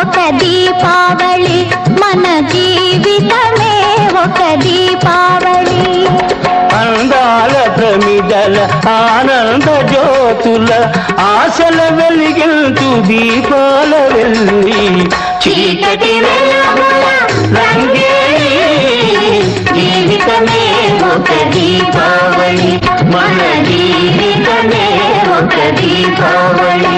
ఒక దీపావళి మన జీవితమే ఒక దీపావళి అందాల ప్రమిదల ఆనంద జ్యోతుల ఆశల వెలిగించు దీపాల వెళ్ళి చీకటి జీవితమే ఒక దీపావళి మన జీవితమే ఒక దీపావళి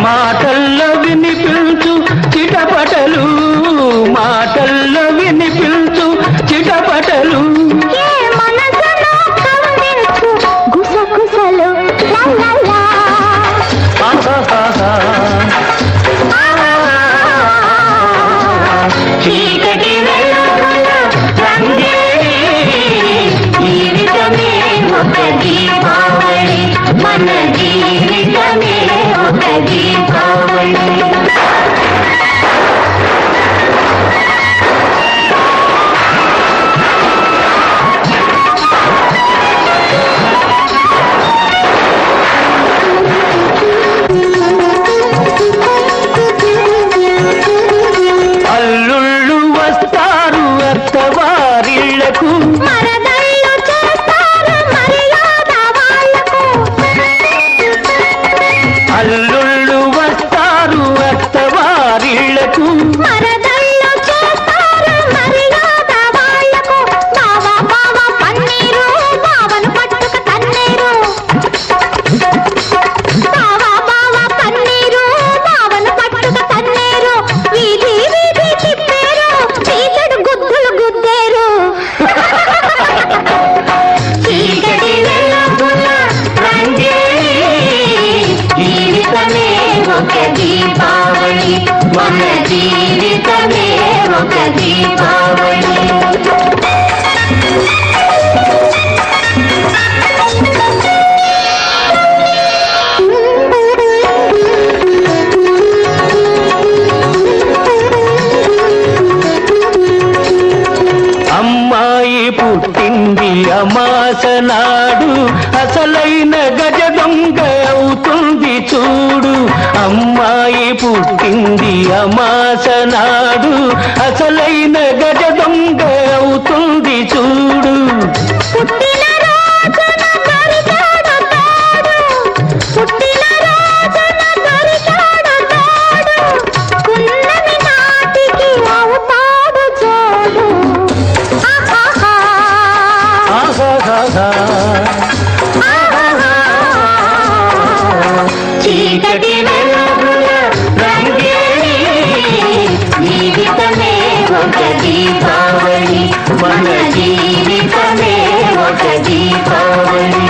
మాటల్లో వినిపించు చిటపటలు మాటల్లో వినిపించు చిటపటలు గుసగుసలు చీకటి జీవితమే ఒక దీపావళి మన జీవితమే ఒక దీపావళి అల్లుళ్ళు వస్తారు అత్తవారిళ్లకు మరదళ్ళు చేస్తారు మర్యాద వాళ్ళకు అల్లుళ్ళు వస్తారు అత్తవారిళ్లకు మరదళ్ళు చేస్తారు మర్యాద వాళ్ళకు బావ బావ పన్నీరు బావను పట్టుక తన్నీరు బావ బావ పన్నీరు బావను పట్టుక తన్నీరు వీధి వీధి తిప్పేరు చీకటి గుద్దులు గుద్దేరు చీకటి వెలుగుల జీవితమే ఒక దీపావళి మన జీవితమే ఒక దీపావళి అమ్మాయి పుట్టింది అమాస నాడు అసలైన గజ దొంగ అవుతుంది చూడు అమ్మాయి పుట్టింది అమాస నాడు అసలైన గజ దొంగ అవుతుంది చూడు పుట్టిన రోజున దొరికాడు తోడు పుట్టిన రోజున దొరికాడు తోడు పున్నమి నాటికి అవుతాడు జోడు చీకటి వెలుగుల రంగేణి జీవితమే ఒక దీపావళి మన జీవితమే ఒక దీపావళి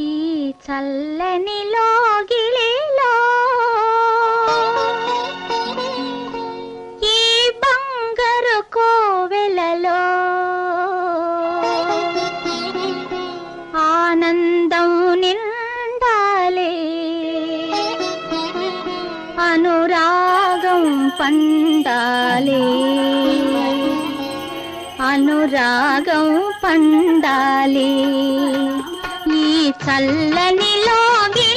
ఈ చల్లని లోగిలిలో ఈ బంగారు కోవెలలో ఆనందం నిండాలే అనురాగం పండాలే అనురాగం పండాలే ఈ చల్లని లోగి